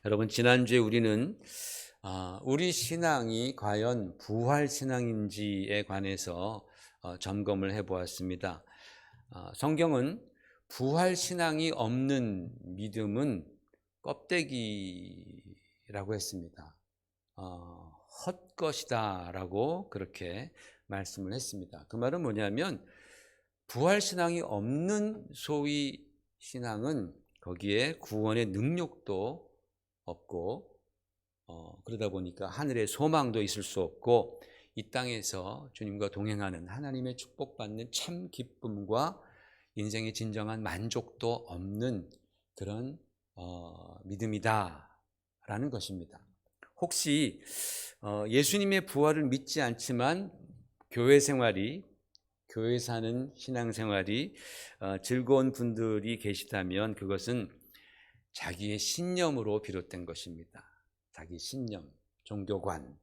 여러분, 지난주에 우리는 우리 신앙이 과연 부활 신앙인지에 관해서 점검을 해보았습니다. 성경은 부활 신앙이 없는 믿음은 껍데기라고 했습니다. 헛것이다 라고 그렇게 말씀을 했습니다. 그 말은 뭐냐면 부활 신앙이 없는 소위 신앙은 거기에 구원의 능력도 없고 그러다 보니까 하늘의 소망도 있을 수 없고 이 땅에서 주님과 동행하는 하나님의 축복받는 참 기쁨과 인생의 진정한 만족도 없는 그런 믿음이다라는 것입니다. 혹시 예수님의 부활을 믿지 않지만 교회 생활이 교회 사는 신앙생활이 즐거운 분들이 계시다면 그것은 자기의 신념으로 비롯된 것입니다. 자기 신념, 종교관.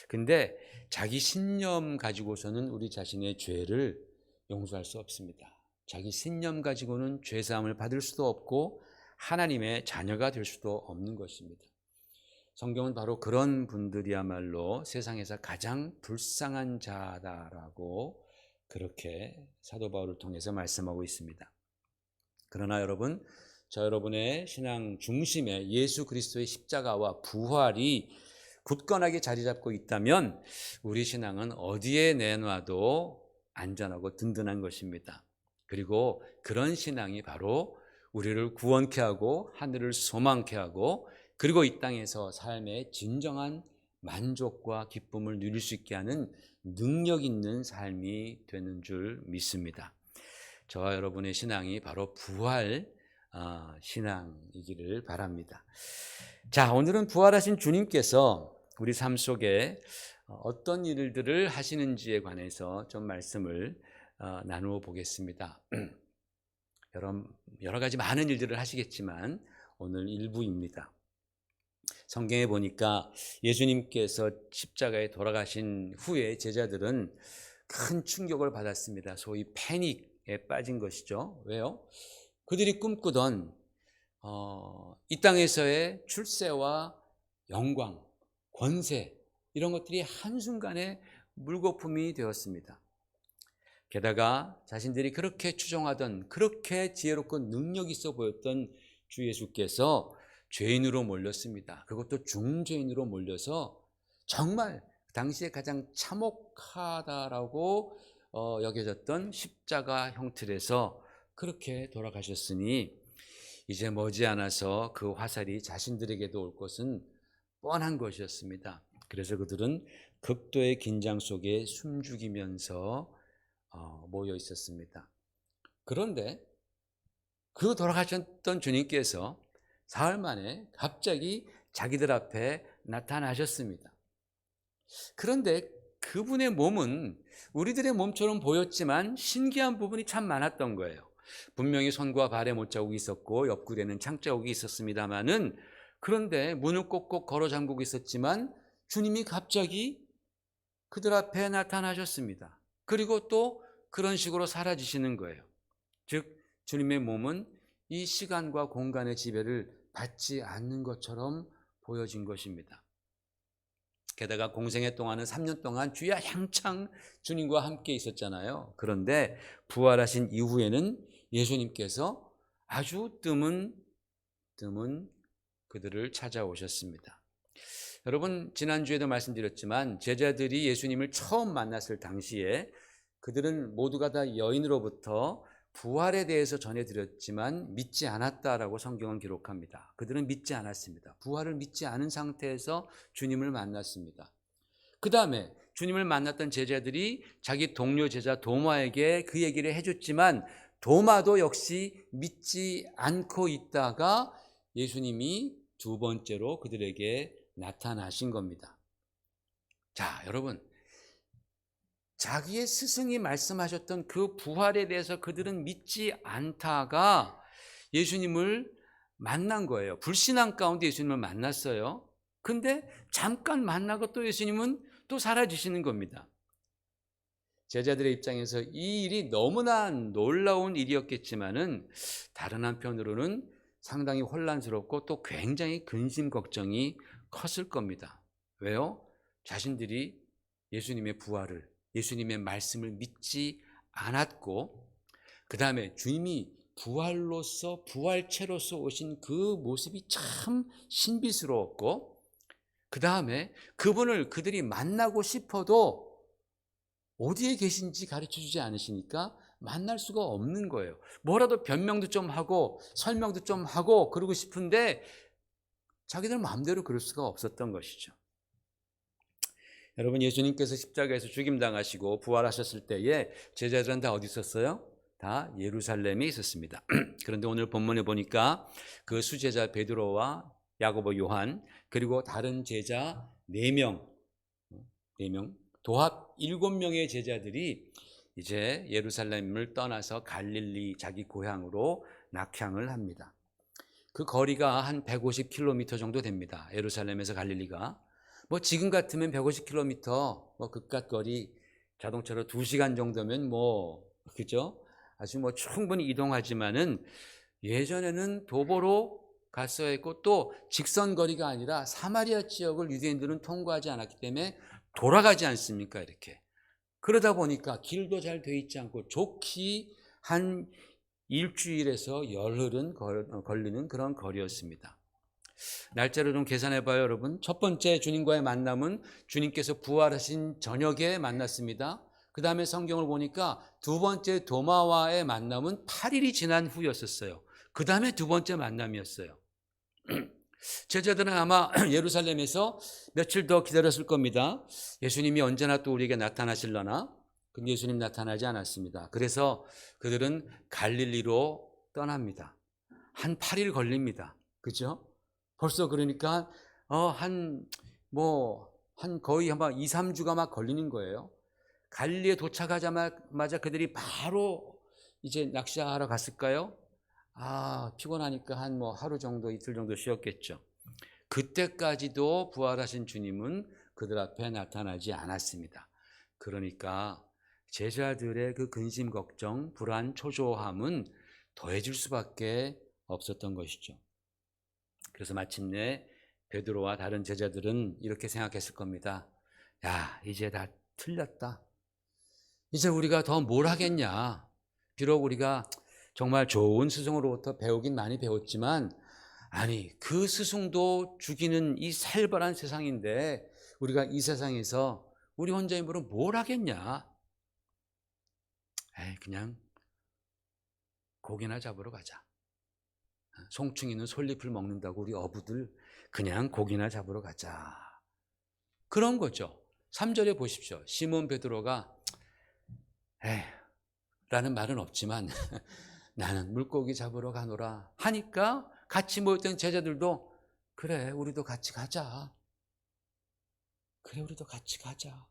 근데 자기 신념 가지고서는 우리 자신의 죄를 용서할 수 없습니다. 자기 신념 가지고는 죄사함을 받을 수도 없고 하나님의 자녀가 될 수도 없는 것입니다. 성경은 바로 그런 분들이야말로 세상에서 가장 불쌍한 자다라고 그렇게 사도 바울을 통해서 말씀하고 있습니다. 그러나 여러분, 여러분의 신앙 중심에 예수 그리스도의 십자가와 부활이 굳건하게 자리 잡고 있다면 우리 신앙은 어디에 내놔도 안전하고 든든한 것입니다. 그리고 그런 신앙이 바로 우리를 구원케 하고 하늘을 소망케 하고 그리고 이 땅에서 삶의 진정한 만족과 기쁨을 누릴 수 있게 하는 능력 있는 삶이 되는 줄 믿습니다. 저와 여러분의 신앙이 바로 부활 신앙이기를 바랍니다. 자, 오늘은 부활하신 주님께서 우리 삶 속에 어떤 일들을 하시는지에 관해서 좀 말씀을 나누어 보겠습니다. 여러 가지 많은 일들을 하시겠지만 오늘 일부입니다. 성경에 보니까 예수님께서 십자가에 돌아가신 후에 제자들은 큰 충격을 받았습니다. 소위 패닉에 빠진 것이죠. 왜요? 그들이 꿈꾸던 이 땅에서의 출세와 영광, 권세 이런 것들이 한순간에 물거품이 되었습니다. 게다가 자신들이 그렇게 추종하던 그렇게 지혜롭고 능력 있어 보였던 주 예수께서 죄인으로 몰렸습니다. 그것도 중죄인으로 몰려서 정말 당시에 가장 참혹하다라고 여겨졌던 십자가 형틀에서 그렇게 돌아가셨으니 이제 머지않아서 그 화살이 자신들에게도 올 것은 뻔한 것이었습니다. 그래서 그들은 극도의 긴장 속에 숨죽이면서 모여 있었습니다. 그런데 그 돌아가셨던 주님께서 사흘 만에 갑자기 자기들 앞에 나타나셨습니다. 그런데 그분의 몸은 우리들의 몸처럼 보였지만 신기한 부분이 참 많았던 거예요. 분명히 손과 발에 못자국이 있었고 옆구리에는 창자국이 있었습니다마는 그런데 문을 꼭꼭 걸어 잠그고 있었지만 주님이 갑자기 그들 앞에 나타나셨습니다. 그리고 또 그런 식으로 사라지시는 거예요. 즉 주님의 몸은 이 시간과 공간의 지배를 받지 않는 것처럼 보여진 것입니다. 게다가 공생애 동안은 3년 동안 주야 향창 주님과 함께 있었잖아요. 그런데 부활하신 이후에는 예수님께서 아주 드문 그들을 찾아오셨습니다. 여러분, 지난주에도 말씀드렸지만 제자들이 예수님을 처음 만났을 당시에 그들은 모두가 다 여인으로부터 부활에 대해서 전해드렸지만 믿지 않았다라고 성경은 기록합니다. 그들은 믿지 않았습니다. 부활을 믿지 않은 상태에서 주님을 만났습니다. 그 다음에 주님을 만났던 제자들이 자기 동료 제자 도마에게 그 얘기를 해줬지만 도마도 역시 믿지 않고 있다가 예수님이 두 번째로 그들에게 나타나신 겁니다. 자, 여러분, 자기의 스승이 말씀하셨던 그 부활에 대해서 그들은 믿지 않다가 예수님을 만난 거예요. 불신앙 가운데 예수님을 만났어요. 근데 잠깐 만나고 또 예수님은 또 사라지시는 겁니다. 제자들의 입장에서 이 일이 너무나 놀라운 일이었겠지만은 다른 한편으로는 상당히 혼란스럽고 또 굉장히 근심 걱정이 컸을 겁니다. 왜요? 자신들이 예수님의 부활을, 예수님의 말씀을 믿지 않았고, 그 다음에 주님이 부활로서, 부활체로서 오신 그 모습이 참 신비스러웠고, 그 다음에 그분을 그들이 만나고 싶어도 어디에 계신지 가르쳐 주지 않으시니까 만날 수가 없는 거예요. 뭐라도 변명도 좀 하고 설명도 좀 하고 그러고 싶은데 자기들 마음대로 그럴 수가 없었던 것이죠. 여러분, 예수님께서 십자가에서 죽임당하시고 부활하셨을 때에 제자들은 다 어디 있었어요? 다 예루살렘에 있었습니다. 그런데 오늘 본문에 보니까 그 수제자 베드로와 야고보, 요한, 그리고 다른 제자 4명, 도합 7명의 제자들이 이제 예루살렘을 떠나서 갈릴리 자기 고향으로 낙향을 합니다. 그 거리가 한 150km 정도 됩니다. 예루살렘에서 갈릴리가. 뭐 지금 같으면 150km, 뭐 그깟 거리 자동차로 2시간 정도면 뭐 그죠? 아주 뭐 충분히 이동하지만은 예전에는 도보로 갔어야 했고 또 직선 거리가 아니라 사마리아 지역을 유대인들은 통과하지 않았기 때문에 돌아가지 않습니까? 이렇게. 그러다 보니까 길도 잘 돼 있지 않고 좋기 한 일주일에서 열흘은 걸리는 그런 거리였습니다. 날짜를 좀 계산해 봐요, 여러분. 첫 번째 주님과의 만남은 주님께서 부활하신 저녁에 만났습니다. 그 다음에 성경을 보니까 두 번째 도마와의 만남은 8일이 지난 후였었어요. 그 다음에 두 번째 만남이었어요. 제자들은 아마 예루살렘에서 며칠 더 기다렸을 겁니다. 예수님이 언제나 또 우리에게 나타나실려나? 근데 예수님 나타나지 않았습니다. 그래서 그들은 갈릴리로 떠납니다. 한 8일 걸립니다. 그죠? 벌써 그러니까 한 거의 한 2, 3주가 막 걸리는 거예요. 갈릴리에 도착하자마자 그들이 바로 이제 낚시하러 갔을까요? 피곤하니까 한 하루 정도, 이틀 정도 쉬었겠죠. 그때까지도 부활하신 주님은 그들 앞에 나타나지 않았습니다. 그러니까 제자들의 그 근심, 걱정, 불안, 초조함은 더해질 수밖에 없었던 것이죠. 그래서 마침내 베드로와 다른 제자들은 이렇게 생각했을 겁니다. 야, 이제 다 틀렸다. 이제 우리가 더 뭘 하겠냐. 비록 우리가 정말 좋은 스승으로부터 배우긴 많이 배웠지만 아니 그 스승도 죽이는 이 살벌한 세상인데 우리가 이 세상에서 우리 혼자 힘으로 뭘 하겠냐. 그냥 고기나 잡으러 가자. 송충이는 솔잎을 먹는다고 우리 어부들 그냥 고기나 잡으러 가자. 그런 거죠. 3절에 보십시오. 시몬 베드로가 라는 말은 없지만 나는 물고기 잡으러 가노라 하니까 같이 모였던 제자들도 그래 우리도 같이 가자. 그래 우리도 같이 가자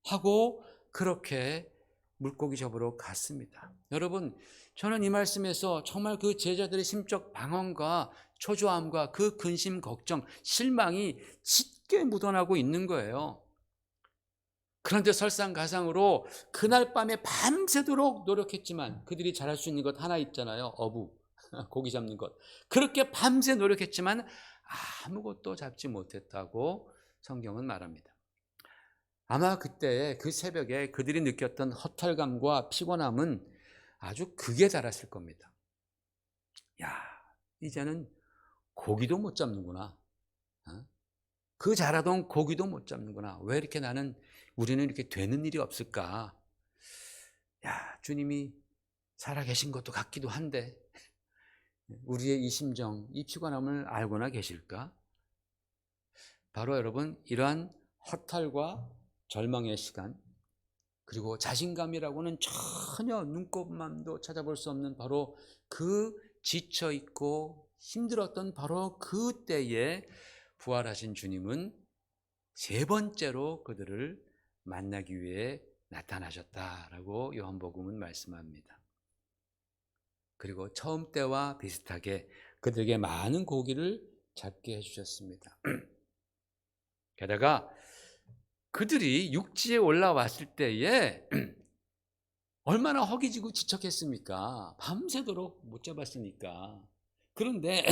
하고 그렇게 물고기 잡으러 갔습니다. 여러분, 저는 이 말씀에서 정말 그 제자들의 심적 방황과 초조함과 그 근심, 걱정, 실망이 짙게 묻어나고 있는 거예요. 그런데 설상가상으로 그날 밤에 밤새도록 노력했지만 그들이 잘할 수 있는 것 하나 있잖아요. 어부, 고기 잡는 것. 그렇게 밤새 노력했지만 아무것도 잡지 못했다고 성경은 말합니다. 아마 그때 그 새벽에 그들이 느꼈던 허탈감과 피곤함은 아주 극에 달했을 겁니다. 야, 이제는 고기도 못 잡는구나. 그 잘하던 고기도 못 잡는구나. 왜 이렇게 우리는 이렇게 되는 일이 없을까? 야, 주님이 살아계신 것도 같기도 한데 우리의 이 심정, 이 피곤함을 알고나 계실까? 바로 여러분 이러한 허탈과 절망의 시간 그리고 자신감이라고는 전혀 눈꼽만도 찾아볼 수 없는 바로 그 지쳐있고 힘들었던 바로 그 때에 부활하신 주님은 세 번째로 그들을 만나기 위해 나타나셨다라고 요한복음은 말씀합니다. 그리고 처음 때와 비슷하게 그들에게 많은 고기를 잡게 해주셨습니다. 게다가 그들이 육지에 올라왔을 때에 얼마나 허기지고 지쳤겠습니까? 밤새도록 못 잡았으니까. 그런데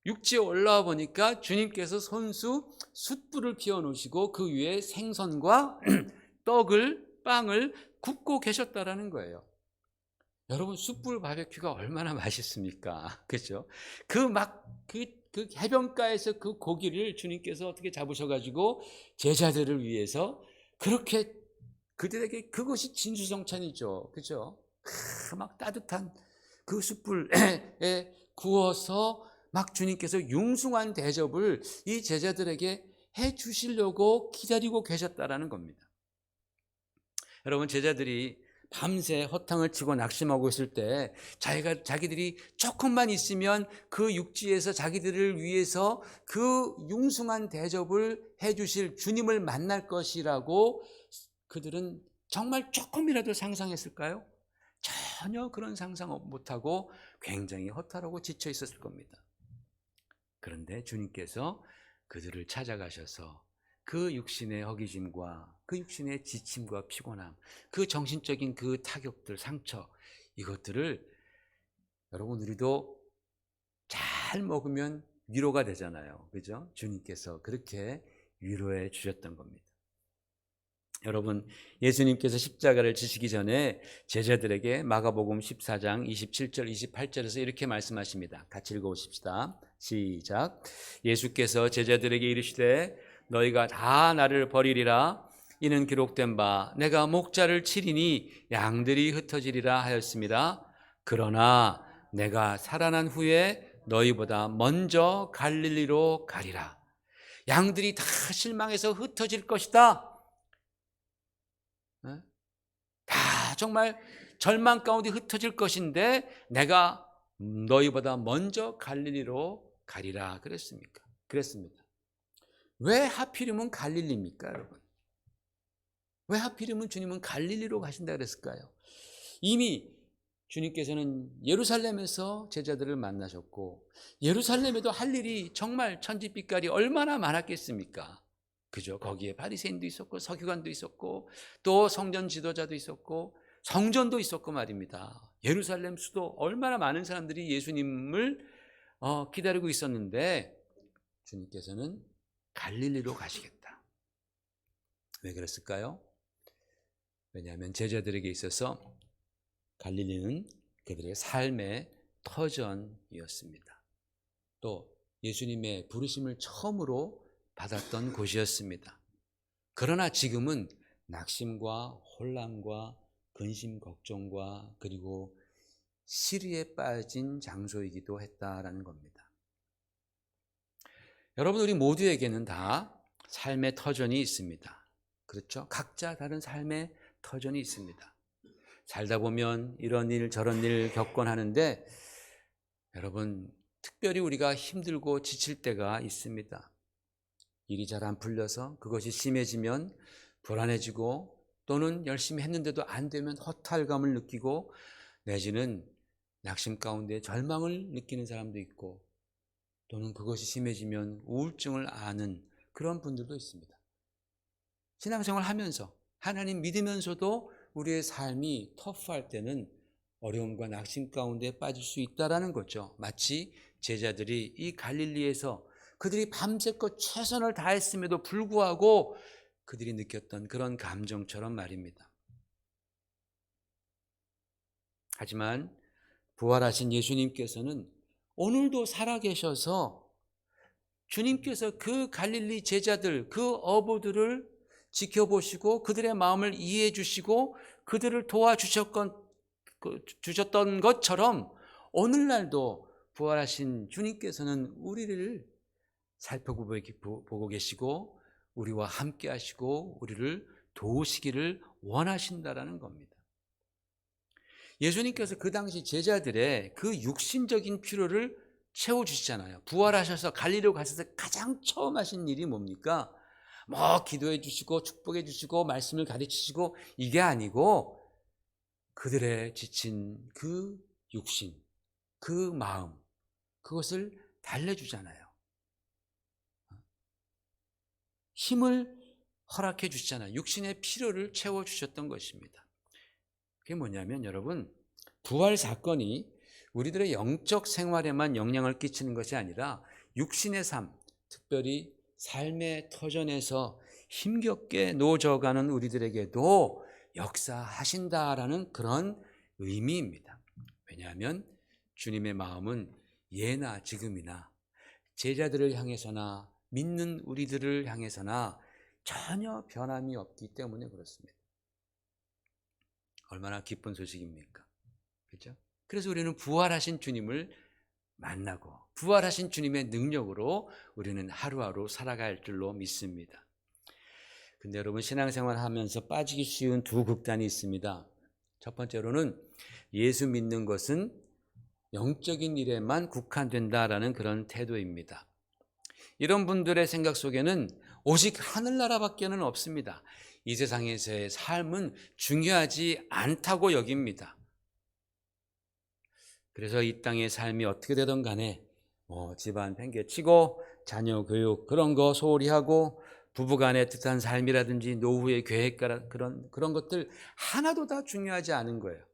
육지에 올라와 보니까 주님께서 손수 숯불을 피워 놓으시고 그 위에 생선과 빵을 굽고 계셨다라는 거예요. 여러분, 숯불 바베큐가 얼마나 맛있습니까? 그죠? 그 해변가에서 그 고기를 주님께서 어떻게 잡으셔가지고 제자들을 위해서 그렇게 그들에게, 그것이 진수성찬이죠. 그죠? 막 따뜻한 그 숯불에 구워서 막 주님께서 융숭한 대접을 이 제자들에게 해 주시려고 기다리고 계셨다라는 겁니다. 여러분, 제자들이 밤새 허탕을 치고 낙심하고 있을 때 자기들이 조금만 있으면 그 육지에서 자기들을 위해서 그 융숭한 대접을 해 주실 주님을 만날 것이라고 그들은 정말 조금이라도 상상했을까요? 전혀 그런 상상 못하고 굉장히 허탈하고 지쳐 있었을 겁니다. 그런데 주님께서 그들을 찾아가셔서 그 육신의 허기짐과 그 육신의 지침과 피곤함, 그 정신적인 그 타격들, 상처, 이것들을 여러분, 우리도 잘 먹으면 위로가 되잖아요. 그죠? 주님께서 그렇게 위로해 주셨던 겁니다. 여러분, 예수님께서 십자가를 지시기 전에 제자들에게 마가복음 14장 27절 28절에서 이렇게 말씀하십니다. 같이 읽어보십시다. 시작. 예수께서 제자들에게 이르시되 너희가 다 나를 버리리라. 이는 기록된 바 내가 목자를 치리니 양들이 흩어지리라 하였습니다. 그러나 내가 살아난 후에 너희보다 먼저 갈릴리로 가리라. 양들이 다 실망해서 흩어질 것이다. 다 정말 절망 가운데 흩어질 것인데 내가 너희보다 먼저 갈릴리로 가리라 그랬습니다. 왜 하필이면 갈릴리입니까, 여러분? 왜 하필이면 주님은 갈릴리로 가신다 그랬을까요? 이미 주님께서는 예루살렘에서 제자들을 만나셨고 예루살렘에도 할 일이 정말 천지빛깔이 얼마나 많았겠습니까? 그죠? 거기에 바리새인도 있었고 서기관도 있었고 또 성전 지도자도 있었고 성전도 있었고 말입니다. 예루살렘 수도 얼마나 많은 사람들이 예수님을 기다리고 있었는데 주님께서는 갈릴리로 가시겠다. 왜 그랬을까요? 왜냐하면 제자들에게 있어서 갈릴리는 그들의 삶의 터전이었습니다. 또 예수님의 부르심을 처음으로 받았던 곳이었습니다. 그러나 지금은 낙심과 혼란과 근심 걱정과 그리고 시리에 빠진 장소이기도 했다라는 겁니다. 여러분, 우리 모두에게는 다 삶의 터전이 있습니다. 그렇죠? 각자 다른 삶의 터전이 있습니다. 살다 보면 이런 일 저런 일 겪곤 하는데 여러분, 특별히 우리가 힘들고 지칠 때가 있습니다. 일이 잘 안 풀려서 그것이 심해지면 불안해지고 또는 열심히 했는데도 안 되면 허탈감을 느끼고 내지는 낙심 가운데 절망을 느끼는 사람도 있고 또는 그것이 심해지면 우울증을 앓는 그런 분들도 있습니다. 신앙생활 하면서 하나님 믿으면서도 우리의 삶이 터프할 때는 어려움과 낙심 가운데 빠질 수 있다는 거죠. 마치 제자들이 이 갈릴리에서 그들이 밤새껏 최선을 다했음에도 불구하고 그들이 느꼈던 그런 감정처럼 말입니다. 하지만 부활하신 예수님께서는 오늘도 살아계셔서 주님께서 그 갈릴리 제자들, 그 어부들을 지켜보시고 그들의 마음을 이해해 주시고 그들을 도와주셨던 것처럼 오늘날도 부활하신 주님께서는 우리를 살펴보고 계시고 우리와 함께 하시고 우리를 도우시기를 원하신다라는 겁니다. 예수님께서 그 당시 제자들의 그 육신적인 필요를 채워주시잖아요. 부활하셔서 갈릴리로 가셔서 가장 처음 하신 일이 뭡니까? 뭐 기도해 주시고 축복해 주시고 말씀을 가르치시고 이게 아니고 그들의 지친 그 육신, 그 마음, 그것을 달래주잖아요. 힘을 허락해 주시잖아요. 육신의 필요를 채워주셨던 것입니다. 그게 뭐냐면 여러분, 부활 사건이 우리들의 영적 생활에만 영향을 끼치는 것이 아니라 육신의 삶, 특별히 삶의 터전에서 힘겹게 노져가는 우리들에게도 역사하신다라는 그런 의미입니다. 왜냐하면 주님의 마음은 예나 지금이나 제자들을 향해서나 믿는 우리들을 향해서나 전혀 변함이 없기 때문에 그렇습니다. 얼마나 기쁜 소식입니까? 그렇죠? 그래서 우리는 부활하신 주님을 만나고 부활하신 주님의 능력으로 우리는 하루하루 살아갈 줄로 믿습니다. 근데 여러분, 신앙생활 하면서 빠지기 쉬운 두 극단이 있습니다. 첫 번째로는 예수 믿는 것은 영적인 일에만 국한된다라는 그런 태도입니다. 이런 분들의 생각 속에는 오직 하늘나라밖에는 없습니다. 이 세상에서의 삶은 중요하지 않다고 여깁니다. 그래서 이 땅의 삶이 어떻게 되든 간에 집안 팽개치고 자녀 교육 그런 거 소홀히 하고 부부간의 뜻한 삶이라든지 노후의 계획 그런 것들 하나도 다 중요하지 않은 거예요.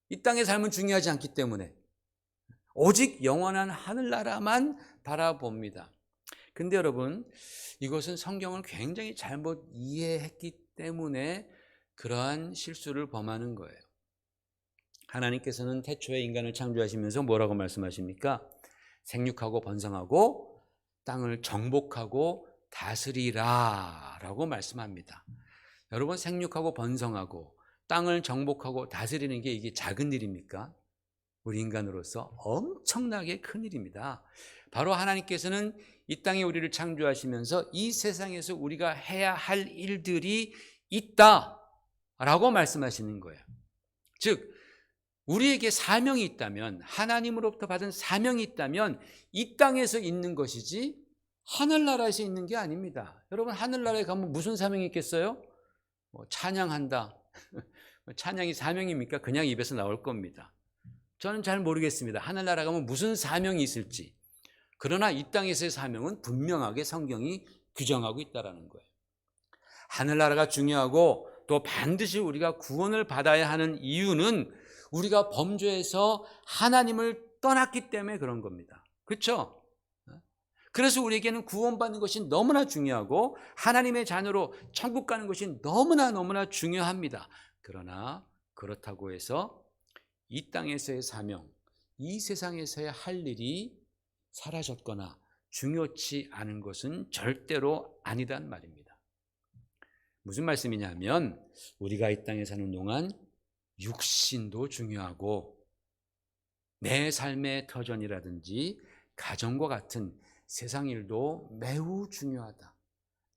이 땅의 삶은 중요하지 않기 때문에 오직 영원한 하늘나라만 바라봅니다. 근데 여러분, 이것은 성경을 굉장히 잘못 이해했기 때문에 그러한 실수를 범하는 거예요. 하나님께서는 태초에 인간을 창조하시면서 뭐라고 말씀하십니까? 생육하고 번성하고 땅을 정복하고 다스리라 라고 말씀합니다. 여러분, 생육하고 번성하고 땅을 정복하고 다스리는 게 이게 작은 일입니까? 우리 인간으로서 엄청나게 큰 일입니다. 바로 하나님께서는 이 땅에 우리를 창조하시면서 이 세상에서 우리가 해야 할 일들이 있다라고 말씀하시는 거예요. 즉, 우리에게 사명이 있다면, 하나님으로부터 받은 사명이 있다면 이 땅에서 있는 것이지 하늘나라에서 있는 게 아닙니다. 여러분, 하늘나라에 가면 무슨 사명이 있겠어요? 찬양한다. 찬양이 사명입니까? 그냥 입에서 나올 겁니다. 저는 잘 모르겠습니다. 하늘나라 가면 무슨 사명이 있을지. 그러나 이 땅에서의 사명은 분명하게 성경이 규정하고 있다는 거예요. 하늘나라가 중요하고 또 반드시 우리가 구원을 받아야 하는 이유는 우리가 범죄에서 하나님을 떠났기 때문에 그런 겁니다. 그렇죠? 그래서 우리에게는 구원받는 것이 너무나 중요하고 하나님의 자녀로 천국 가는 것이 너무나 중요합니다. 그러나 그렇다고 해서 이 땅에서의 사명, 이 세상에서의 할 일이 사라졌거나 중요치 않은 것은 절대로 아니란 말입니다. 무슨 말씀이냐면 우리가 이 땅에 사는 동안 육신도 중요하고 내 삶의 터전이라든지 가정과 같은 세상 일도 매우 중요하다.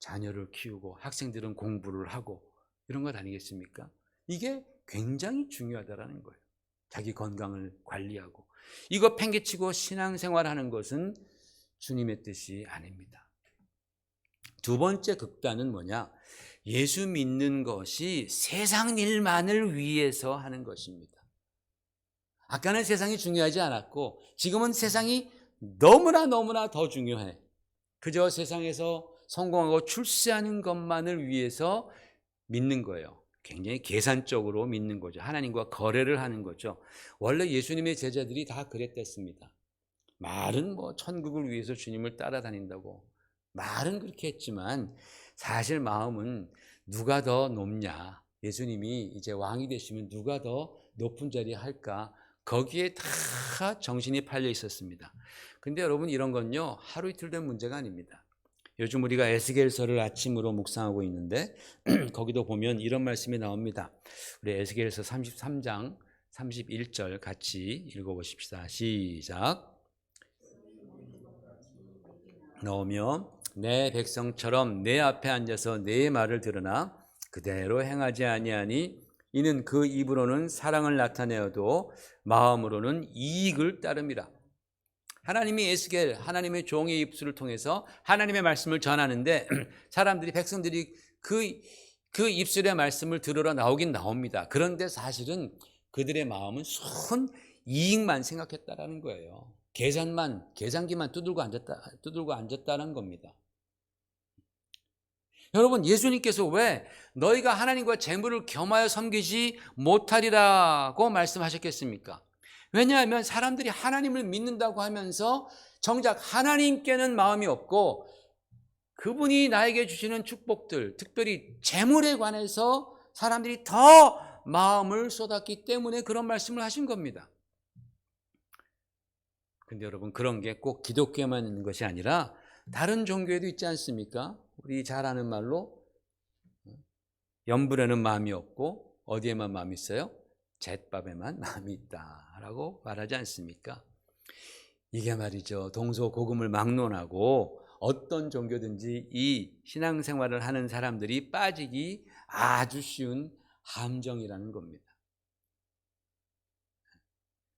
자녀를 키우고 학생들은 공부를 하고 이런 것 아니겠습니까? 이게 굉장히 중요하다는 거예요. 자기 건강을 관리하고 이거 팽개치고 신앙생활하는 것은 주님의 뜻이 아닙니다. 두 번째 극단은 뭐냐? 예수 믿는 것이 세상 일만을 위해서 하는 것입니다. 아까는 세상이 중요하지 않았고 지금은 세상이 너무나 더 중요해. 그저 세상에서 성공하고 출세하는 것만을 위해서 믿는 거예요. 굉장히 계산적으로 믿는 거죠. 하나님과 거래를 하는 거죠. 원래 예수님의 제자들이 다 그랬댔습니다. 말은 천국을 위해서 주님을 따라다닌다고 말은 그렇게 했지만 사실 마음은 누가 더 높냐, 예수님이 이제 왕이 되시면 누가 더 높은 자리 할까, 거기에 다 정신이 팔려 있었습니다. 근데 여러분, 이런 건요 하루 이틀 된 문제가 아닙니다. 요즘 우리가 에스겔서를 아침으로 묵상하고 있는데 거기도 보면 이런 말씀이 나옵니다. 우리 에스겔서 33장 31절 같이 읽어보십시다. 시작. 너며 내 백성처럼 내 앞에 앉아서 내 말을 들으나 그대로 행하지 아니하니 이는 그 입으로는 사랑을 나타내어도 마음으로는 이익을 따름이라. 하나님이 에스겔, 하나님의 종의 입술을 통해서 하나님의 말씀을 전하는데 사람들이, 백성들이 그 입술의 말씀을 들으러 나오긴 나옵니다. 그런데 사실은 그들의 마음은 순 이익만 생각했다라는 거예요. 계산기만 두들고 앉았다는 겁니다. 여러분, 예수님께서 왜 너희가 하나님과 재물을 겸하여 섬기지 못하리라고 말씀하셨겠습니까? 왜냐하면 사람들이 하나님을 믿는다고 하면서 정작 하나님께는 마음이 없고 그분이 나에게 주시는 축복들, 특별히 재물에 관해서 사람들이 더 마음을 쏟았기 때문에 그런 말씀을 하신 겁니다. 근데 여러분, 그런 게 꼭 기독교에만 있는 것이 아니라 다른 종교에도 있지 않습니까? 우리 잘 아는 말로 염불에는 마음이 없고 어디에만 마음이 있어요? 잿밥에만 마음이 있다라고 말하지 않습니까? 이게 말이죠, 동서고금을 막론하고 어떤 종교든지 이 신앙생활을 하는 사람들이 빠지기 아주 쉬운 함정이라는 겁니다.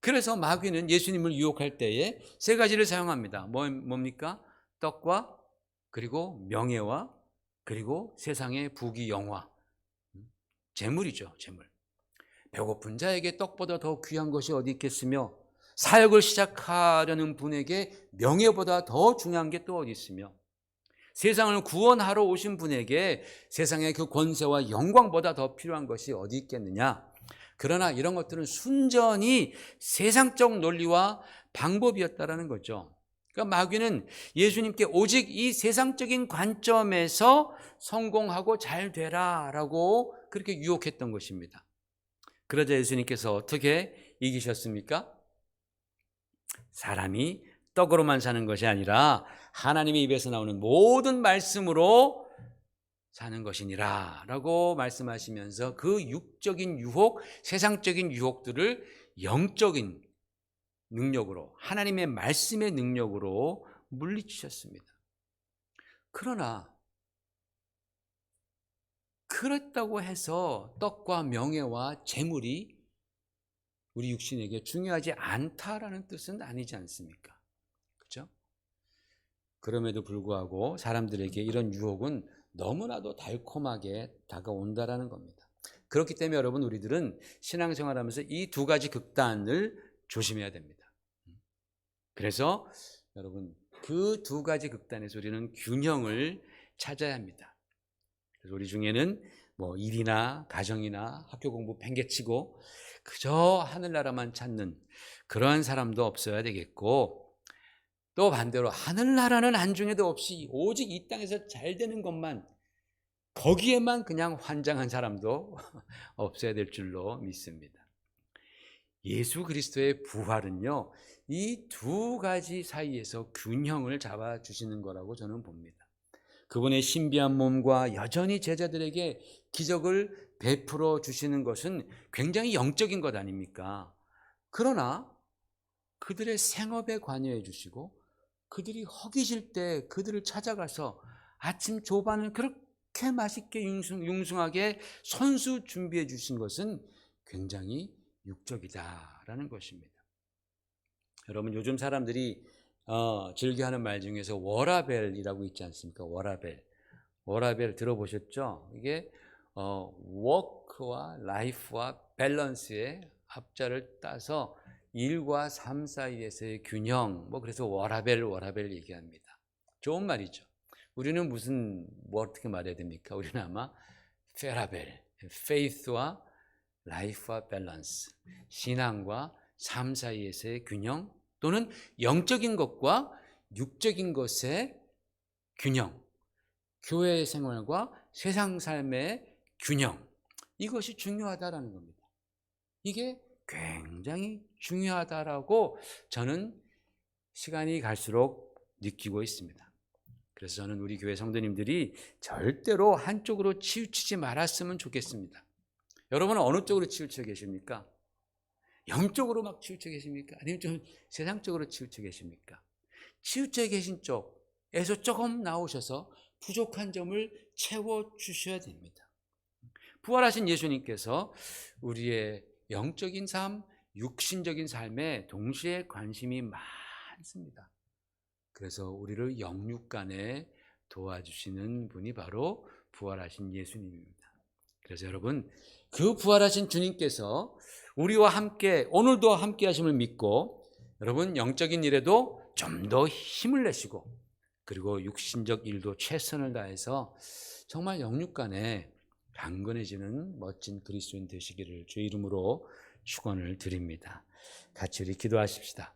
그래서 마귀는 예수님을 유혹할 때에 세 가지를 사용합니다. 뭡니까? 떡과 그리고 명예와 그리고 세상의 부귀 영화. 재물이죠, 재물. 배고픈 자에게 떡보다 더 귀한 것이 어디 있겠으며 사역을 시작하려는 분에게 명예보다 더 중요한 게 또 어디 있으며 세상을 구원하러 오신 분에게 세상의 그 권세와 영광보다 더 필요한 것이 어디 있겠느냐. 그러나 이런 것들은 순전히 세상적 논리와 방법이었다라는 거죠. 그러니까 마귀는 예수님께 오직 이 세상적인 관점에서 성공하고 잘 되라라고 그렇게 유혹했던 것입니다. 그러자 예수님께서 어떻게 이기셨습니까? 사람이 떡으로만 사는 것이 아니라 하나님의 입에서 나오는 모든 말씀으로 사는 것이니라 라고 말씀하시면서 그 육적인 유혹, 세상적인 유혹들을 영적인 능력으로, 하나님의 말씀의 능력으로 물리치셨습니다. 그러나 그렇다고 해서 떡과 명예와 재물이 우리 육신에게 중요하지 않다라는 뜻은 아니지 않습니까? 그렇죠? 그럼에도 불구하고 사람들에게 이런 유혹은 너무나도 달콤하게 다가온다라는 겁니다. 그렇기 때문에 여러분, 우리들은 신앙생활하면서 이 두 가지 극단을 조심해야 됩니다. 그래서 여러분, 그 두 가지 극단에서 우리는 균형을 찾아야 합니다. 그래서 우리 중에는 뭐 일이나 가정이나 학교 공부 팽개치고 그저 하늘나라만 찾는 그러한 사람도 없어야 되겠고, 또 반대로 하늘나라는 안중에도 없이 오직 이 땅에서 잘 되는 것만, 거기에만 그냥 환장한 사람도 없어야 될 줄로 믿습니다. 예수 그리스도의 부활은요, 이 두 가지 사이에서 균형을 잡아주시는 거라고 저는 봅니다. 그분의 신비한 몸과 여전히 제자들에게 기적을 베풀어 주시는 것은 굉장히 영적인 것 아닙니까? 그러나 그들의 생업에 관여해 주시고 그들이 허기질 때 그들을 찾아가서 아침 조반을 그렇게 맛있게 융숭하게 손수 준비해 주신 것은 굉장히 육적이다라는 것입니다. 여러분, 요즘 사람들이 즐겨하는 말 중에서 워라벨이라고 있지 않습니까? 워라벨 들어보셨죠? 이게 워크와 라이프와 밸런스의 합자를 따서 일과 삶 사이에서의 균형, 그래서 워라벨 얘기합니다. 좋은 말이죠. 우리는 어떻게 말해야 됩니까? 우리는 아마 페라벨, faith와 라이프와 밸런스, 신앙과 삶 사이에서의 균형, 또는 영적인 것과 육적인 것의 균형, 교회 생활과 세상 삶의 균형, 이것이 중요하다라는 겁니다. 이게 굉장히 중요하다라고 저는 시간이 갈수록 느끼고 있습니다. 그래서 저는 우리 교회 성도님들이 절대로 한쪽으로 치우치지 말았으면 좋겠습니다. 여러분은 어느 쪽으로 치우쳐 계십니까? 영적으로 막 치우쳐 계십니까? 아니면 좀 세상적으로 치우쳐 계십니까? 치우쳐 계신 쪽에서 조금 나오셔서 부족한 점을 채워주셔야 됩니다. 부활하신 예수님께서 우리의 영적인 삶, 육신적인 삶에 동시에 관심이 많습니다. 그래서 우리를 영육간에 도와주시는 분이 바로 부활하신 예수님입니다. 그래서 여러분, 그 부활하신 주님께서 우리와 함께, 오늘도 함께 하심을 믿고, 여러분 영적인 일에도 좀 더 힘을 내시고, 그리고 육신적 일도 최선을 다해서 정말 영육간에 강건해지는 멋진 그리스도인 되시기를 주의 이름으로 축원을 드립니다. 같이 우리 기도하십시다.